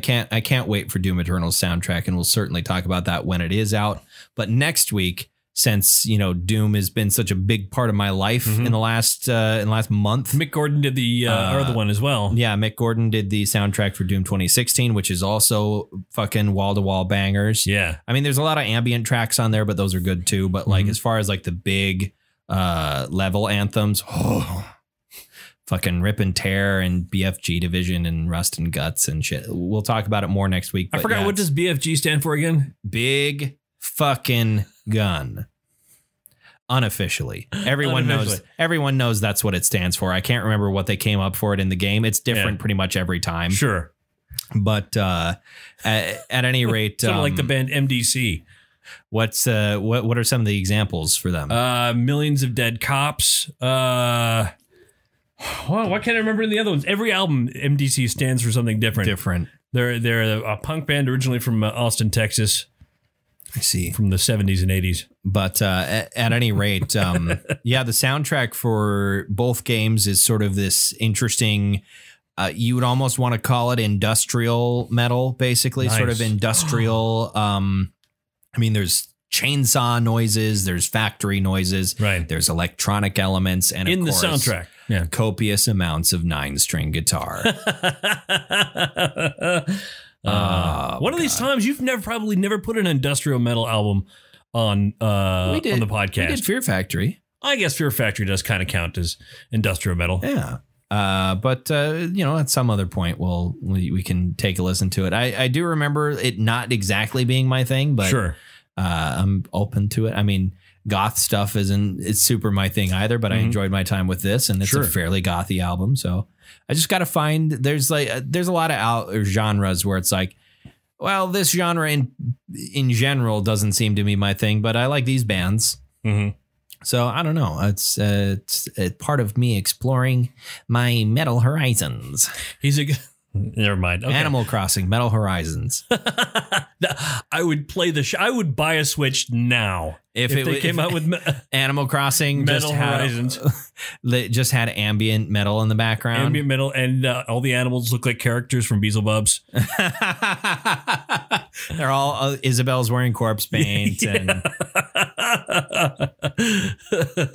Speaker 1: can't wait for Doom Eternal's soundtrack, and we'll certainly talk about that when it is out. But next week, since Doom has been such a big part of my life in the last month,
Speaker 2: Mick Gordon did the other one as well.
Speaker 1: Yeah, Mick Gordon did the soundtrack for Doom 2016, which is also fucking wall to wall bangers.
Speaker 2: Yeah,
Speaker 1: I mean, there's a lot of ambient tracks on there, but those are good too. But like as far as like the big level anthems, fucking Rip and Tear and BFG Division and Rust and Guts and shit. We'll talk about it more next week.
Speaker 2: I forgot, what does BFG stand for again?
Speaker 1: Big fucking gun. Unofficially. Everyone knows that's what it stands for. I can't remember what they came up for it in the game. It's different pretty much every time.
Speaker 2: Sure.
Speaker 1: But at any rate,
Speaker 2: sort of like the band MDC.
Speaker 1: What are some of the examples for them?
Speaker 2: Millions of Dead Cops. Why can't I remember the other ones? Every album, MDC stands for something different. They're a punk band originally from Austin, Texas.
Speaker 1: I see.
Speaker 2: From the 70s and 80s.
Speaker 1: But at any rate, the soundtrack for both games is sort of this interesting, you would almost want to call it industrial metal, basically. Nice. Sort of industrial. There's chainsaw noises, there's factory noises, right? There's electronic elements, and of course,
Speaker 2: the soundtrack,
Speaker 1: copious amounts of 9-string guitar.
Speaker 2: One of these times you've probably never put an industrial metal album on the podcast.
Speaker 1: We did Fear Factory.
Speaker 2: I guess Fear Factory does kind of count as industrial metal.
Speaker 1: Yeah. But at some other point, we can take a listen to it. I do remember it not exactly being my thing, but
Speaker 2: sure.
Speaker 1: I'm open to it. I mean, goth stuff it's super my thing either, but I enjoyed my time with this, and it's a fairly gothy album. So I just got to find, there's a lot of genres where it's like, well, this genre in general doesn't seem to be my thing, but I like these bands. So I don't know. It's part of me exploring my metal horizons.
Speaker 2: He's a Never mind. Okay.
Speaker 1: Animal Crossing, Metal Horizons.
Speaker 2: I would play I would buy a Switch now if they came out with
Speaker 1: Animal Crossing
Speaker 2: Metal Horizons.
Speaker 1: Just had ambient metal in the background.
Speaker 2: Ambient metal, and all the animals look like characters from Beelzebubs.
Speaker 1: They're all Isabel's wearing corpse paint, and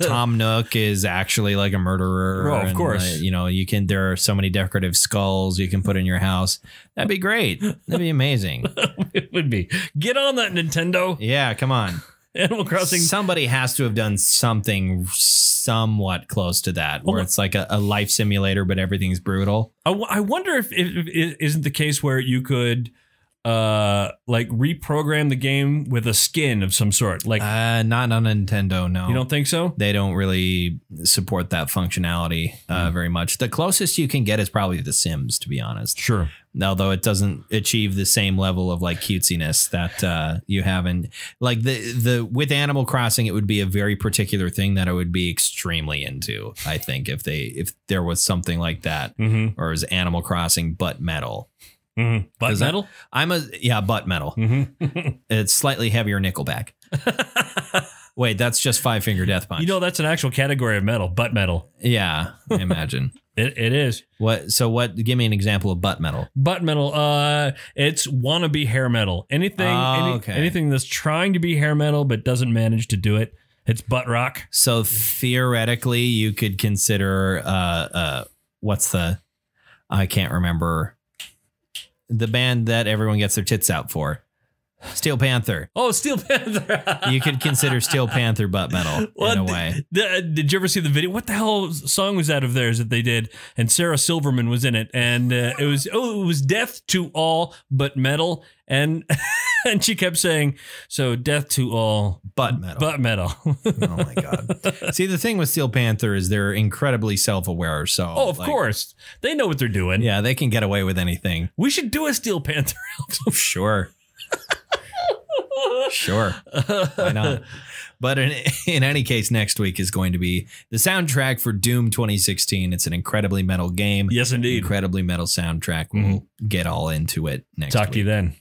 Speaker 1: Tom Nook is actually like a murderer.
Speaker 2: Oh, of course.
Speaker 1: You know, there are so many decorative skulls you can put in your house. That'd be great. That'd be amazing.
Speaker 2: It would be. Get on that, Nintendo.
Speaker 1: Yeah, come on.
Speaker 2: Animal Crossing.
Speaker 1: Somebody has to have done something somewhat close to that, where it's like a life simulator, but everything's brutal.
Speaker 2: I wonder if it isn't the case where you could like reprogram the game with a skin of some sort. Like
Speaker 1: not on Nintendo, no.
Speaker 2: You don't think so?
Speaker 1: They don't really support that functionality very much. The closest you can get is probably The Sims, to be honest.
Speaker 2: Sure.
Speaker 1: Although it doesn't achieve the same level of like cutesiness that you have in like with Animal Crossing, it would be a very particular thing that I would be extremely into. I think if there was something like that, or is Animal Crossing but metal.
Speaker 2: Butt metal?
Speaker 1: Butt metal. It's slightly heavier Nickelback. Wait, that's just Five Finger Death Punch.
Speaker 2: You know, that's an actual category of metal, butt metal.
Speaker 1: Yeah, I imagine.
Speaker 2: It is.
Speaker 1: What? Give me an example of butt metal.
Speaker 2: Butt metal. It's wannabe hair metal. Anything that's trying to be hair metal but doesn't manage to do it. It's butt rock.
Speaker 1: So theoretically, you could consider I can't remember the band that everyone gets their tits out for. Steel Panther.
Speaker 2: Oh, Steel Panther.
Speaker 1: You could consider Steel Panther butt metal in a way.
Speaker 2: Did you ever see the video? What the hell song was that of theirs that they did? And Sarah Silverman was in it. And it was death to all but metal. And and she kept saying, so death to all
Speaker 1: butt metal.
Speaker 2: Butt metal.
Speaker 1: Oh my God. See, the thing with Steel Panther is they're incredibly self-aware. So
Speaker 2: of course. They know what they're doing.
Speaker 1: Yeah, they can get away with anything.
Speaker 2: We should do a Steel Panther album.
Speaker 1: Sure. Sure. Why not? But in any case, next week is going to be the soundtrack for Doom 2016. It's an incredibly metal game.
Speaker 2: Yes, indeed.
Speaker 1: Incredibly metal soundtrack. We'll get all into it next week.
Speaker 2: Talk to you then.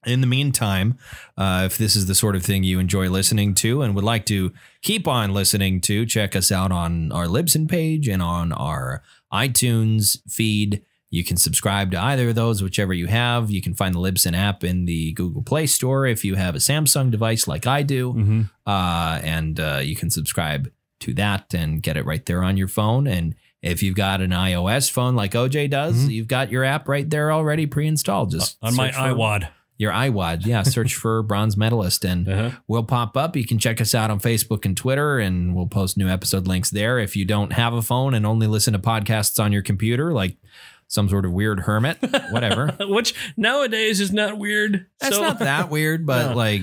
Speaker 1: In the meantime, if this is the sort of thing you enjoy listening to and would like to keep on listening to, check us out on our Libsyn page and on our iTunes feed. You can subscribe to either of those, whichever you have. You can find the Libsyn app in the Google Play Store if you have a Samsung device like I do. And you can subscribe to that and get it right there on your phone. And if you've got an iOS phone like OJ does, you've got your app right there already pre-installed. Just
Speaker 2: on my iWad.
Speaker 1: Your iWad, yeah. Search for Bronze Metalist and we'll pop up. You can check us out on Facebook and Twitter, and we'll post new episode links there. If you don't have a phone and only listen to podcasts on your computer, like some sort of weird hermit, whatever.
Speaker 2: Which nowadays is not weird.
Speaker 1: That's not that weird, but like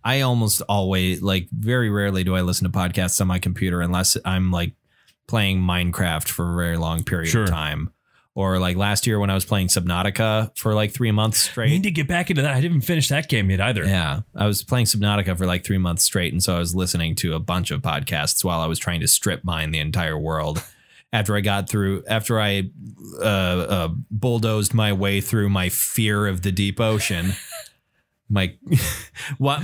Speaker 1: I almost always, like very rarely do I listen to podcasts on my computer unless I'm like playing Minecraft for a very long period of time. Or like last year when I was playing Subnautica for like 3 months straight.
Speaker 2: I need to get back into that. I didn't finish that game yet either.
Speaker 1: Yeah. I was playing Subnautica for like 3 months straight. And so I was listening to a bunch of podcasts while I was trying to strip mine the entire world. After I bulldozed my way through my fear of the deep ocean. What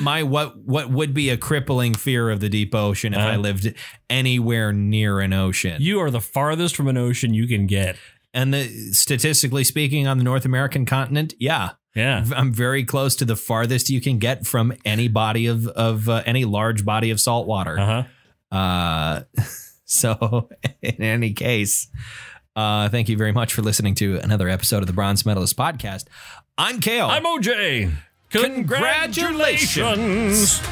Speaker 1: would be a crippling fear of the deep ocean if I lived anywhere near an ocean?
Speaker 2: You are the farthest from an ocean you can get.
Speaker 1: And statistically speaking, on the North American continent, yeah, I'm very close to the farthest you can get from any body of any large body of salt water. So, in any case, thank you very much for listening to another episode of the Bronze Medalist Podcast. I'm Kale.
Speaker 2: I'm OJ. Congratulations.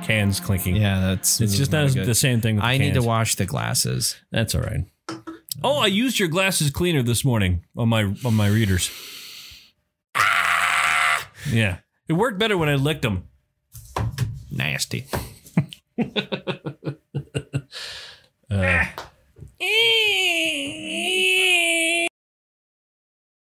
Speaker 2: Cans clinking.
Speaker 1: Yeah,
Speaker 2: it's just not the same thing with
Speaker 1: I
Speaker 2: cans.
Speaker 1: need to wash the glasses.
Speaker 2: That's all right. Oh, I used your glasses cleaner this morning on my readers. Yeah. It worked better when I licked them.
Speaker 1: Nasty.